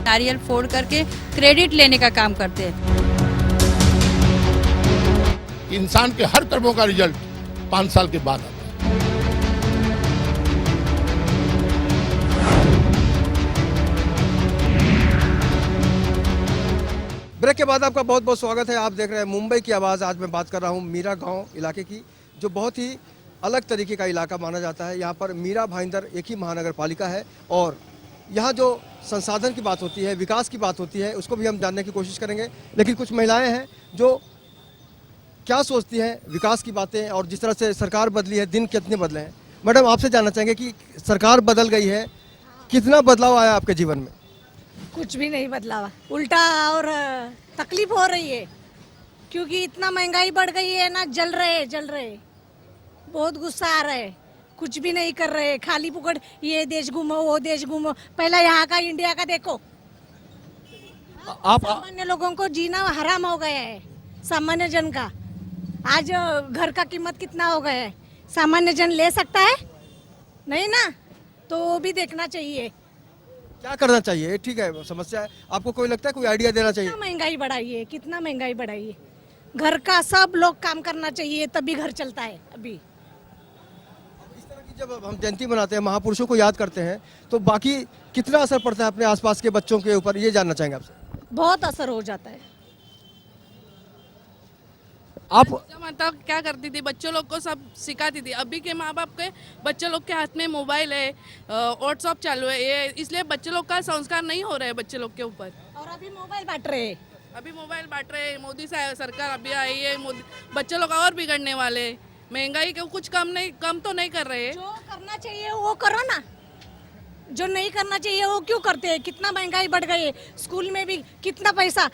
नारियल फोड़ करके क्रेडिट लेने का काम करते हैं। इंसान के हर कर्मों का रिजल्ट 5 साल के बाद आता है। ब्रेक के बाद आपका बहुत बहुत स्वागत है। आप देख रहे हैं मुंबई की आवाज़। आज मैं बात कर रहा हूँ मीरा गांव इलाके की, जो बहुत ही अलग तरीके का इलाका माना जाता है। यहाँ पर मीरा भाईंदर एक ही महानगर पालिका है और यहाँ जो संसाधन की बात होती है, विकास की बात होती है, उसको भी हम जानने की कोशिश करेंगे। लेकिन कुछ महिलाएं हैं जो क्या सोचती हैं विकास की बातें, और जिस तरह से सरकार बदली है, दिन कितने बदले हैं। मैडम, आपसे जानना चाहेंगे कि सरकार बदल गई है, कितना बदलाव आया आपके जीवन में? कुछ भी नहीं बदला हुआ, उल्टा और तकलीफ हो रही है, क्योंकि इतना महंगाई बढ़ गई है ना। जल रहे बहुत गुस्सा आ रहा है। कुछ भी नहीं कर रहे, खाली पुकड़ ये देश घूमो वो देश घूमो। पहला यहाँ का इंडिया का देखो। आप सामान्य लोगों को जीना हराम हो गया है, सामान्य जन का। आज घर का कीमत कितना हो गया है, सामान्य जन ले सकता है? नहीं ना, तो वो भी देखना चाहिए। क्या करना चाहिए? ठीक है, समस्या है, आपको कोई लगता है कोई आइडिया देना चाहिए? कितना महंगाई बढ़ाई है, कितना महंगाई बढ़ाई है। घर का सब लोग काम करना चाहिए, तभी घर चलता है। अभी इस तरह की जब हम जयंती मनाते हैं, महापुरुषों को याद करते हैं, तो बाकी कितना असर पड़ता है अपने आसपास के बच्चों के ऊपर, ये जानना चाहेंगे आपसे। बहुत असर हो जाता है। आप माता क्या करती थी, बच्चों लोग को सब सिखाती थी। अभी के माँ बाप के बच्चों लोग के हाथ में मोबाइल है, व्हाट्सअप चालू है, ये इसलिए बच्चे लोग का संस्कार नहीं हो रहा है बच्चे लोग के ऊपर। और अभी मोबाइल बांट रहे हैं। अभी मोबाइल बांट रहे हैं, मोदी सरकार अभी आई है, बच्चे लोग और बिगड़ने वाले। महंगाई के कुछ कम तो नहीं कर रहे। जो करना चाहिए वो करो ना, जो नहीं करना चाहिए वो क्यों करते हैं? कितना महंगाई बढ़ गई है। स्कूल में भी कितना पैसा,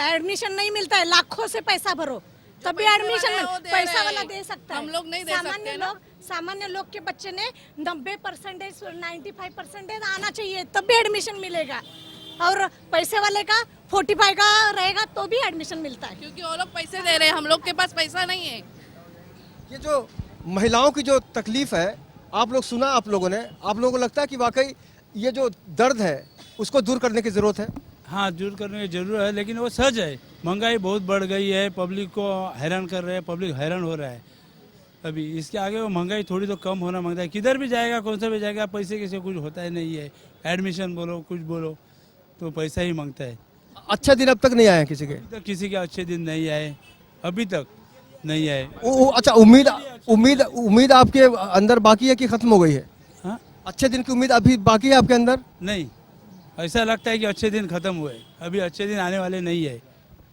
एडमिशन नहीं मिलता है, लाखों से पैसा भरो तभी एडमिशन। पैसा वाला दे सकता है, हम लोग नहीं दे सकते ना। सामान्य लोग के बच्चे ने 90% 95% आना चाहिए, तब भी एडमिशन मिलेगा। और पैसे वाले का 45 का रहेगा तो भी एडमिशन मिलता है, क्योंकि वो लोग पैसे दे रहे हैं, हम लोग के पास पैसा नहीं है। ये जो महिलाओं की जो तकलीफ है, आप लोग सुना, आप लोगों ने, आप लोगों को लगता है कि वाकई ये जो दर्द है उसको दूर करने की जरूरत है? हाँ, दूर करने की जरूरत है, लेकिन वो सच है। महंगाई बहुत बढ़ गई है, पब्लिक को हैरान कर रहे हैं, पब्लिक हैरान हो रहा है। अभी इसके आगे वो महंगाई थोड़ी तो कम होना मांगता है। किधर भी जाएगा, कौन सा भी जाएगा, पैसे किसी कुछ होता ही नहीं है। एडमिशन बोलो, कुछ बोलो, तो पैसा ही मांगता है। अच्छा दिन अब तक नहीं आए हैं किसी के? अभी तक किसी के अच्छे दिन नहीं आए, अभी तक नहीं आए। अच्छा, उम्मीद आपके अंदर बाकी है कि खत्म हो गई है? हाँ, अच्छे दिन की उम्मीद अभी बाकी है आपके अंदर? नहीं, ऐसा लगता है कि अच्छे दिन खत्म हुए, अभी अच्छे दिन आने वाले नहीं है।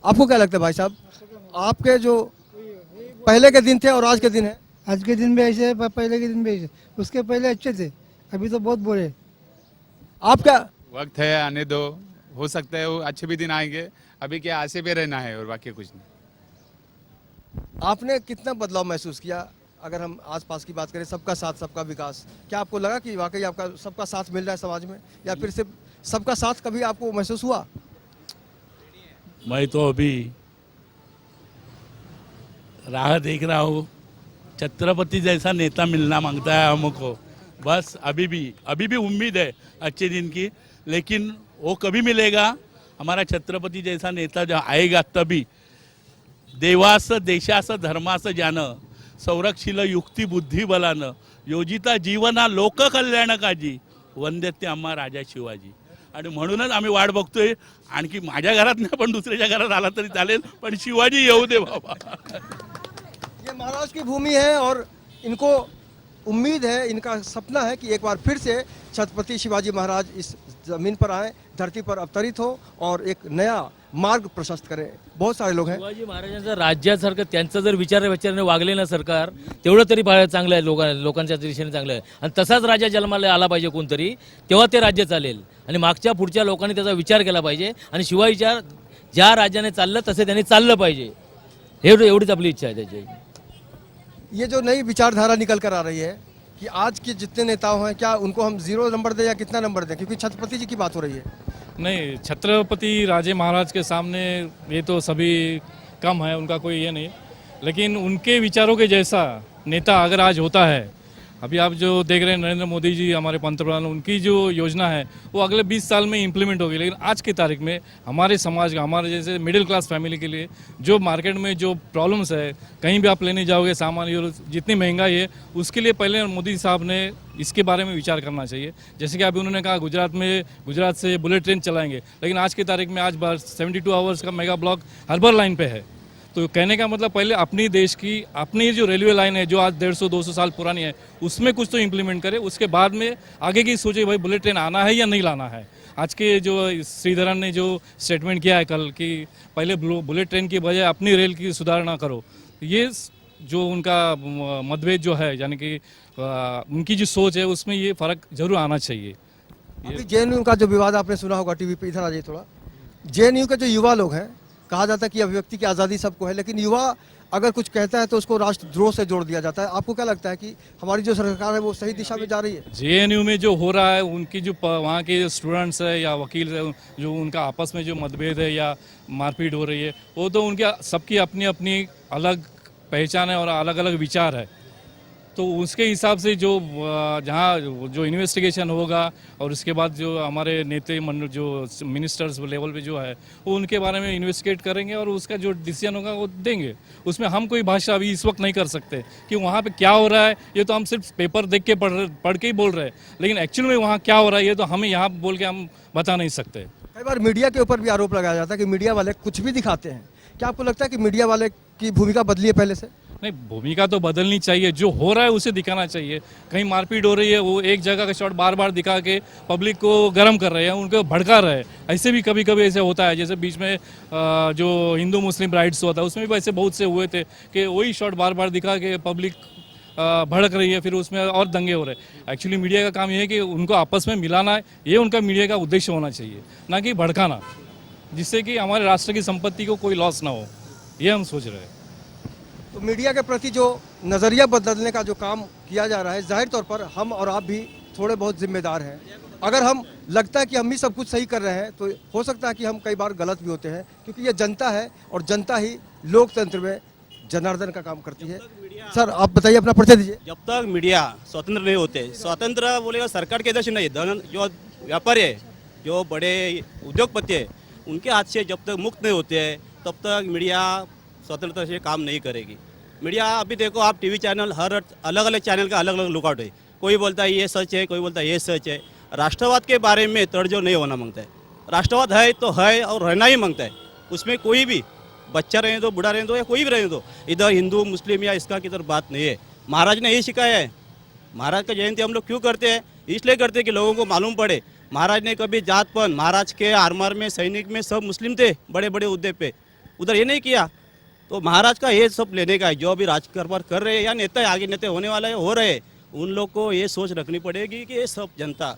आपको क्या लगता है भाई साहब, आपके जो पहले के दिन थे और आज के दिन है? आज के दिन भी ऐसे है, पहले के दिन भी ऐसे। उसके पहले अच्छे थे, अभी तो बहुत बुरे। आप क्या? वक्त है, आने दो, हो सकता है वो अच्छे भी दिन आएंगे। अभी क्या आशे पे रहना है और बाकी कुछ नहीं। आपने कितना बदलाव महसूस किया? अगर हम आसपास की बात करें, सबका साथ सबका विकास, क्या आपको लगा कि वाकई आपका सबका साथ मिल रहा है समाज में, या फिर सिर्फ सबका साथ कभी आपको महसूस हुआ? मैं तो अभी राह देख रहा हूँ, छत्रपति जैसा नेता मिलना मांगता है हमको। बस अभी भी उम्मीद है अच्छे दिन की, लेकिन वो कभी मिलेगा? हमारा छत्रपति जैसा नेता जब आएगा तभी। देवास देशास धर्मास ज्यानं संरक्षिल युक्ती बुद्धी बलानं योजिता जीवना लोक कल्याण काजी वंद्यते आम्हा राजा शिवाजी. आणि म्हणूनच आम्ही वाट बघतोय. आणखी माझ्या घरात नाही, पण दुसऱ्याच्या घरात आला तरी चालेल, पण शिवाजी येऊ दे बाबा. ये महाराज की भूमि है और इनको उम्मीद है, इनका सपना है कि एक बार फिर से छत्रपति शिवाजी महाराज इस जमीन पर आए, धरती पर अवतरित हो और एक नया मार्ग प्रशस्त करें. बहुत सारे लोग हैं. शिवाजी महाराजांचं राज्यासारखं त्यांचा जर विचाराने वागले ना सरकार, तेवढं तरी चांगलं आहे, लोकांच्या दिशेने चांगलं आहे. आणि तसाच राजा जन्माला आला पाहिजे कोणतरी, तेव्हा ते राज्य चालेल. आणि मागच्या पुढच्या लोकांनी त्याचा विचार केला पाहिजे आणि शिवाजीच्या ज्या राज्याने चाललं तसे त्यांनी चाललं पाहिजे. एवढीच आपली इच्छा आहे त्याची. ये जो नई विचारधारा निकल कर आ रही है कि आज के जितने नेताओं हैं, क्या उनको हम 0 नंबर दें या कितना नंबर दें, क्योंकि छत्रपति जी की बात हो रही है. नहीं, छत्रपति राजे महाराज के सामने ये तो सभी कम है, उनका कोई ये नहीं. लेकिन उनके विचारों के जैसा नेता अगर आज होता है अभी आप जो देख रहे हैं नरेंद्र मोदी जी हमारे पंतप्रधान, उनकी जो योजना है वो अगले 20 साल में इम्प्लीमेंट होगी। लेकिन आज की तारीख में हमारे समाज का, हमारे जैसे मिडिल क्लास फैमिली के लिए जो मार्केट में जो प्रॉब्लम्स है, कहीं भी आप लेने जाओगे सामान, जितनी महंगाई है, उसके लिए पहले मोदी साहब ने इसके बारे में विचार करना चाहिए। जैसे कि अभी उन्होंने कहा गुजरात से बुलेट ट्रेन चलाएंगे, लेकिन आज की तारीख में आज 72 आवर्स का मेगा ब्लॉक हार्बर लाइन पे है। तो कहने का मतलब पहले अपनी देश की अपनी जो रेलवे लाइन है जो आज 150-200 साल पुरानी है, उसमें कुछ तो इम्प्लीमेंट करे, उसके बाद में आगे की सोचे भाई बुलेट ट्रेन आना है या नहीं लाना है। आज के जो श्रीधरन ने जो स्टेटमेंट किया है कल कि पहले बुलेट ट्रेन की बजाय अपनी रेल की सुधारना करो, ये जो उनका मतभेद जो है, यानी कि उनकी जो सोच है उसमें ये फर्क जरूर आना चाहिए। अभी जेएनयू का जो विवाद आपने सुना होगा टीवी पे, इधर आ जाइए थोड़ा। जेएनयू के जो युवा लोग हैं, कहा जाता है कि अभिव्यक्ति की आज़ादी सबको है, लेकिन युवा अगर कुछ कहता है तो उसको राष्ट्रद्रोह से जोड़ दिया जाता है। आपको क्या लगता है कि हमारी जो सरकार है वो सही दिशा में जा रही है? जेएनयू में जो हो रहा है, उनकी जो वहाँ के स्टूडेंट्स है या वकील है, जो उनका आपस में जो मतभेद है या मारपीट हो रही है, वो तो उनके सबकी अपनी अपनी अलग पहचान है और अलग अलग विचार है। तो उसके हिसाब से जो जहाँ जो इन्वेस्टिगेशन होगा और उसके बाद जो हमारे नेता जो मिनिस्टर्स लेवल पे जो है वो उनके बारे में इन्वेस्टिगेट करेंगे और उसका जो डिसीजन होगा वो देंगे। उसमें हम कोई भाषा अभी इस वक्त नहीं कर सकते कि वहाँ पे क्या हो रहा है। ये तो हम सिर्फ पेपर देख के पढ़ के ही बोल रहे हैं, लेकिन एक्चुअल में वहाँ क्या हो रहा है ये तो हमें यहाँ बोल के हम बता नहीं सकते। कई बार मीडिया के ऊपर भी आरोप लगाया जाता है कि मीडिया वाले कुछ भी दिखाते हैं। क्या आपको लगता है कि मीडिया वाले की भूमिका बदली है पहले से? नहीं, भूमिका तो बदलनी चाहिए, जो हो रहा है उसे दिखाना चाहिए। कहीं मारपीट हो रही है, वो एक जगह का शॉट बार बार दिखा के पब्लिक को गर्म कर रहे हैं, उनको भड़का रहे हैं। ऐसे भी कभी कभी ऐसे होता है, जैसे बीच में जो हिंदू मुस्लिम राइट्स हुआ था उसमें भी ऐसे बहुत से हुए थे कि वही शॉट बार बार दिखा के पब्लिक भड़क रही है, फिर उसमें और दंगे हो रहे हैं। एक्चुअली मीडिया का काम ये है कि उनको आपस में मिलाना है, ये उनका मीडिया का उद्देश्य होना चाहिए, ना कि भड़काना, जिससे कि हमारे राष्ट्र की संपत्ति को कोई लॉस ना हो, ये हम सोच रहे हैं। तो मीडिया के प्रति जो नज़रिया बदलने का जो काम किया जा रहा है, जाहिर तौर पर हम और आप भी थोड़े बहुत जिम्मेदार हैं। अगर हम लगता है कि हम ही सब कुछ सही कर रहे हैं तो हो सकता है कि हम कई बार गलत भी होते हैं, क्योंकि ये जनता है और जनता ही लोकतंत्र में जनार्दन का काम करती है। सर आप बताइए, अपना परिचय दीजिए। जब तक मीडिया स्वतंत्र नहीं होते, स्वतंत्र बोलेगा सरकार के इधर से नहीं, धन जो व्यापारी है, जो बड़े उद्योगपति है, उनके हाथ से जब तक मुक्त नहीं होते हैं तब तक मीडिया स्वतंत्रता से काम नहीं करेगी। मीडिया अभी देखो आप, टीवी चैनल हर अलग अलग चैनल का अलग अलग लुकआउट है। कोई बोलता है ये सच है, कोई बोलता है ये सच है। राष्ट्रवाद के बारे में तड़जोड़ नहीं होना मांगता है। राष्ट्रवाद है तो है और रहना ही मांगता है। उसमें कोई भी बच्चा रहने दो, बूढ़ा रहने दो या कोई भी रहने दो, इधर हिंदू मुस्लिम या इसका किधर बात नहीं है। महाराज ने यही सिखाया है। महाराज का जयंती हम लोग क्यों करते हैं? इसलिए करते हैं कि लोगों को मालूम पड़े। महाराज ने कभी जातपन, महाराज के आर्मर में सैनिक में सब मुस्लिम थे, बड़े बड़े उद्दे पे, उधर ये नहीं किया। तो महाराज का ये सब लेने का है। जो अभी राजकारभार कर रहे हैं या नेता आगे नेता होने वाला है, हो रहे, उन लोग को ये सोच रखनी पड़ेगी कि ये सब जनता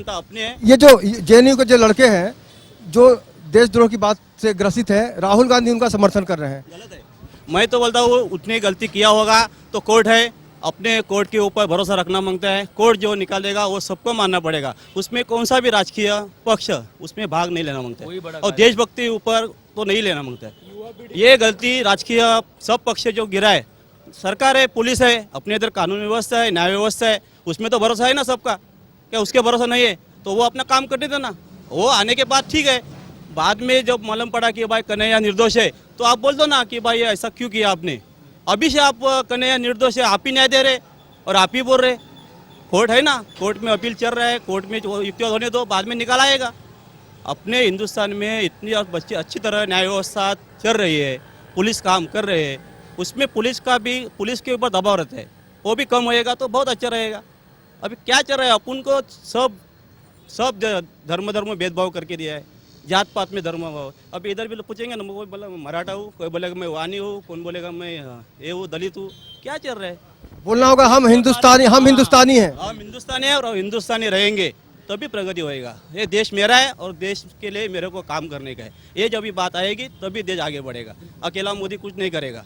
अपने है। ये जो जेएनयू के जो लड़के हैं जो देशद्रोह की बात से ग्रसित है, राहुल गांधी उनका समर्थन कर रहे हैं। गलत है। मैं तो बोलता हूँ उतनी गलती किया होगा तो कोर्ट है, अपने कोर्ट के ऊपर भरोसा रखना मांगता है। कोर्ट जो निकालेगा वो सबको मानना पड़ेगा। उसमें कौन सा भी राजकीय पक्ष उसमें भाग नहीं लेना मांगता है और देशभक्ति ऊपर तो नहीं लेना मांगता है। ये गलती राजकीय सब पक्ष जो गिरा है, सरकार है, पुलिस है, अपने इधर कानून व्यवस्था है, न्याय व्यवस्था है, उसमें तो भरोसा है ना सबका। क्या उसके भरोसा नहीं है तो वो अपना काम करने देना। वो आने के बाद ठीक है, बाद में जब मालूम पड़ा कि भाई कन्हैया निर्दोष है तो आप बोल दो ना कि भाई ऐसा क्यों किया आपने। अभी से आप कन्हैया निर्दोष है, आप ही न्याय दे रहे और आप ही बोल रहे। कोर्ट है ना, कोर्ट में अपील चल रहा है, कोर्ट में युक्तिवाद होने दो, बाद में निकाल आएगा। अपने हिंदुस्तान में इतनी अच्छी तरह न्याय व्यवस्था चल रही है, पुलिस काम कर रहे हैं, उसमें पुलिस के ऊपर दबाव रहता है, वो भी कम होएगा तो बहुत अच्छा रहेगा। अभी क्या चल रहा है, अपन को सब धर्म भेदभाव करके दिया है, जात पात में धर्म भाव। अभी इधर भी लोग पूछेंगे ना, कोई बोला मैं मराठा हूँ, कोई बोलेगा मैं वानी हूँ, कौन बोलेगा मैं ये हूँ, दलित हूँ। क्या चल रहा है? बोलना होगा हम हिंदुस्तानी हैं। हम हिंदुस्तानी हैं और हिंदुस्तानी रहेंगे तभी प्रगति होएगा। ये देश मेरा है और देश के लिए मेरे को काम करने का है। ये जब भी बात आएगी तभी देश आगे बढ़ेगा। अकेला मोदी कुछ नहीं करेगा।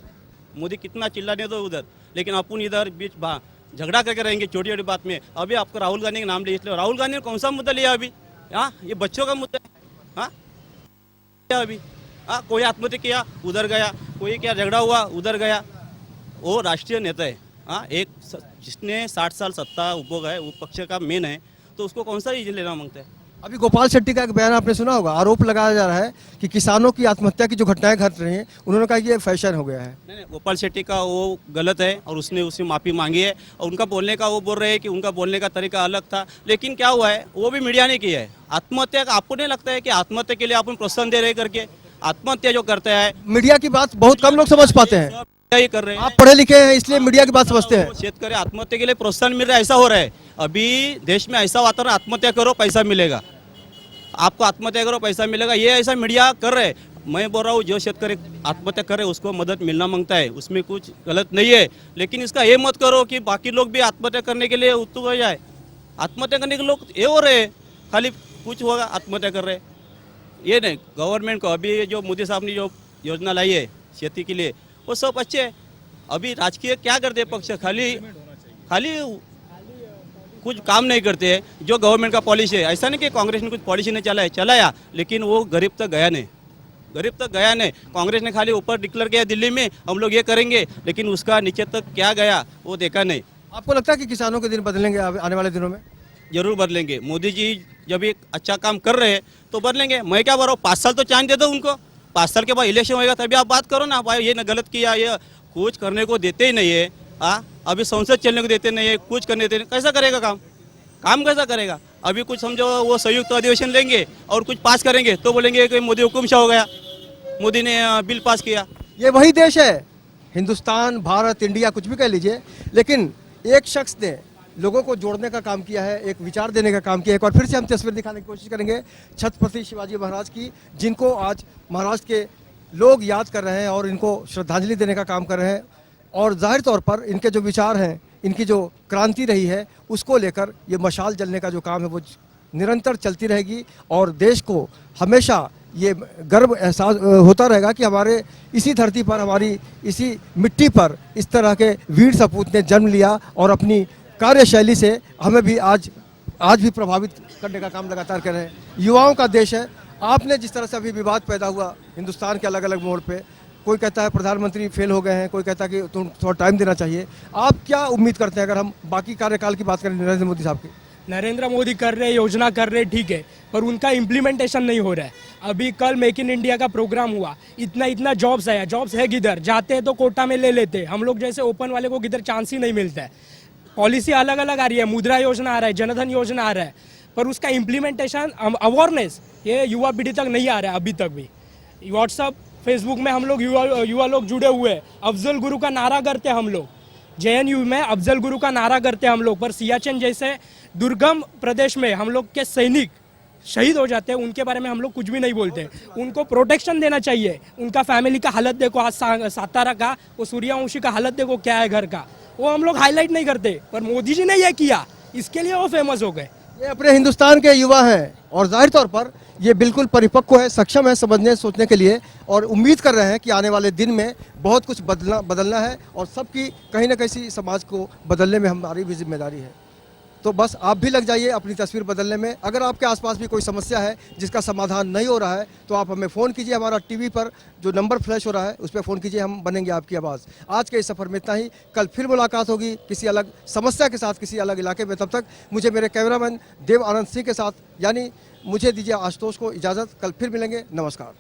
मोदी कितना चिल्लाने दो उधर, लेकिन अपन इधर बीच झगड़ा करके रहेंगे छोटी छोटी बात में। अभी आपको राहुल गांधी का नाम लिया, इसलिए राहुल गांधी ने कौन सा मुद्दा लिया अभी? हाँ, ये बच्चों का मुद्दा है। हाँ अभी कोई आत्महत्या किया उधर गया, कोई क्या झगड़ा हुआ उधर गया। वो राष्ट्रीय नेता है, हाँ, जिसने 60 साल सत्ता उपभोग है वो पक्ष का मेन है, तो उसको कौन सा रीजन लेना मांगता है? अभी गोपाल शेट्टी का एक बयान आपने सुना होगा, आरोप लगाया जा रहा है कि किसानों की आत्महत्या की जो घटनाएं घट रही हैं, उन्होंने कहा कि ये फैशन हो गया है। नहीं, गोपाल शेट्टी का वो गलत है और उसने उससे माफ़ी मांगी है, और उनका बोलने का वो बोल रहे हैं कि उनका बोलने का तरीका अलग था, लेकिन क्या हुआ है वो भी मीडिया ने किया है। आत्महत्या का आपको नहीं लगता है कि आत्महत्या के लिए अपन प्रोत्साहन दे रहे करके? आत्महत्या जो करता है मीडिया की बात बहुत कम लोग समझ पाते हैं। ही कर रहे हैं। आप पढ़े लिखे हैं इसलिए मीडिया की बात समझते हैं। शेतकरी आत्महत्या के लिए प्रोत्साहन मिल रहा है, ऐसा हो रहा है अभी देश में। ऐसा वातावरण, आत्महत्या करो पैसा मिलेगा, आपको आत्महत्या करो पैसा मिलेगा, ये ऐसा मीडिया कर रहे हैं। मैं बोल रहा हूँ जो शेतकरी आत्महत्या कर रहे हैं उसको मदद मिलना मांगता है, उसमें कुछ गलत नहीं है, लेकिन इसका ये मत करो कि बाकी लोग भी आत्महत्या करने के लिए उत्सुक हो जाए। आत्महत्या करने के लोग ये हो रहे हैं, खाली कुछ होगा आत्महत्या कर रहे हैं, ये नहीं। गवर्नमेंट को अभी जो मोदी साहब ने जो योजना लाई है खेती के लिए, वो सब अच्छे है। अभी राजकीय क्या करते हैं पक्ष, खाली कुछ काम नहीं करते हैं। जो गवर्नमेंट का पॉलिसी है, ऐसा नहीं कि कांग्रेस ने कुछ पॉलिसी नहीं चलाया, लेकिन वो गरीब तक गया नहीं। कांग्रेस ने खाली ऊपर डिक्लेयर किया दिल्ली में हम लोग ये करेंगे, लेकिन उसका नीचे तक क्या गया वो देखा नहीं। आपको लगता है कि किसानों के दिन बदलेंगे आने वाले दिनों में? जरूर बदलेंगे। मोदी जी जब एक अच्छा काम कर रहे हैं तो बदलेंगे। मैं क्या बोल रहा हूँ, 5 साल तो चांस दे दो उनको, 5 साल के बाद इलेक्शन होएगा तभी आप बात करो ना, भाई ये गलत किया, ये कुछ करने को देते ही नहीं है। अभी संसद चलने को देते नहीं है, कुछ करने देते नहीं, कैसा करेगा काम कैसा करेगा? अभी कुछ समझो वो संयुक्त अधिवेशन लेंगे और कुछ पास करेंगे तो बोलेंगे कि मोदी हुकुमशाह हो गया, मोदी ने बिल पास किया। ये वही देश है, हिंदुस्तान, भारत, इंडिया, कुछ भी कह लीजिए, लेकिन एक शख्स ने लोगों को जोड़ने का काम किया है, एक विचार देने का काम किया है। एक बार फिर से हम तस्वीर दिखाने की कोशिश करेंगे छत्रपति शिवाजी महाराज की, जिनको आज महाराष्ट्र के लोग याद कर रहे हैं और इनको श्रद्धांजलि देने का काम कर रहे हैं। और जाहिर तौर पर इनके जो विचार हैं, इनकी जो क्रांति रही है, उसको लेकर ये मशाल जलने का जो काम है वो निरंतर चलती रहेगी। और देश को हमेशा ये गर्व एहसास होता रहेगा कि हमारे इसी धरती पर, हमारी इसी मिट्टी पर इस तरह के वीर सपूत ने जन्म लिया और अपनी कार्यशैली से हमें भी आज भी प्रभावित करने का काम लगातार कर रहे हैं। युवाओं का देश है। आपने जिस तरह से अभी विवाद पैदा हुआ हिंदुस्तान के अलग अलग मोड़ पे, कोई कहता है प्रधानमंत्री फेल हो गए हैं, कोई कहता है कि तुम थोड़ा टाइम देना चाहिए। आप क्या उम्मीद करते हैं अगर हम बाकी कार्यकाल की बात करें नरेंद्र मोदी साहब की? नरेंद्र मोदी कर रहे, योजना कर रहे, ठीक है, पर उनका इम्प्लीमेंटेशन नहीं हो रहा है। अभी कल मेक इन इंडिया का प्रोग्राम हुआ, इतना जॉब्स आया, जॉब्स है किधर? जाते हैं तो कोटा में ले लेते हैं, हम लोग जैसे ओपन वाले को किधर चांस ही नहीं मिलता है। पॉलिसी अलग अलग आ रही है, मुद्रा योजना आ रहा है, जनधन योजना आ रहा है, पर उसका इम्प्लीमेंटेशन, अवेयरनेस ये युवा पीढ़ी तक नहीं आ रहा है अभी तक भी। व्हाट्सअप, फेसबुक में हम लोग युवा लोग जुड़े हुए हैं, अफजल गुरु का नारा करते हम लोग, JNU में अफजल गुरु का नारा करते हम लोग, पर सियाचिन जैसे दुर्गम प्रदेश में हम लोग के सैनिक शहीद हो जाते हैं, उनके बारे में हम लोग कुछ भी नहीं बोलते। उनको प्रोटेक्शन देना चाहिए। उनका फैमिली का हालत देखो, आज सातारा का वो सूर्यवंशी का हालत देखो क्या है घर का, वो हम लोग हाईलाइट नहीं करते, पर मोदी जी ने यह किया, इसके लिए वो फेमस हो गए। ये अपने हिंदुस्तान के युवा हैं और जाहिर तौर पर ये बिल्कुल परिपक्व है, सक्षम है समझने सोचने के लिए, और उम्मीद कर रहे हैं कि आने वाले दिन में बहुत कुछ बदलना है और सबकी कहीं ना कहीं समाज को बदलने में हमारी भी जिम्मेदारी है। तो बस आप भी लग जाइए अपनी तस्वीर बदलने में। अगर आपके आसपास भी कोई समस्या है जिसका समाधान नहीं हो रहा है तो आप हमें फ़ोन कीजिए, हमारा टीवी पर जो नंबर फ्लैश हो रहा है उस पर फ़ोन कीजिए, हम बनेंगे आपकी आवाज़। आज के इस सफ़र में इतना ही, कल फिर मुलाकात होगी किसी अलग समस्या के साथ, किसी अलग इलाके में। तब तक मुझे मेरे कैमरामैन देव आनंद सिंह के साथ, यानी मुझे दीजिए आशुतोष को इजाज़त। कल फिर मिलेंगे, नमस्कार।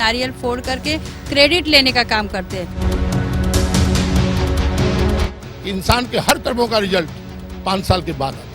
नारियल फोड़ करके क्रेडिट लेने का काम करते हैं। इंसान के हर कर्मों का रिजल्ट 5 साल के बाद आता है।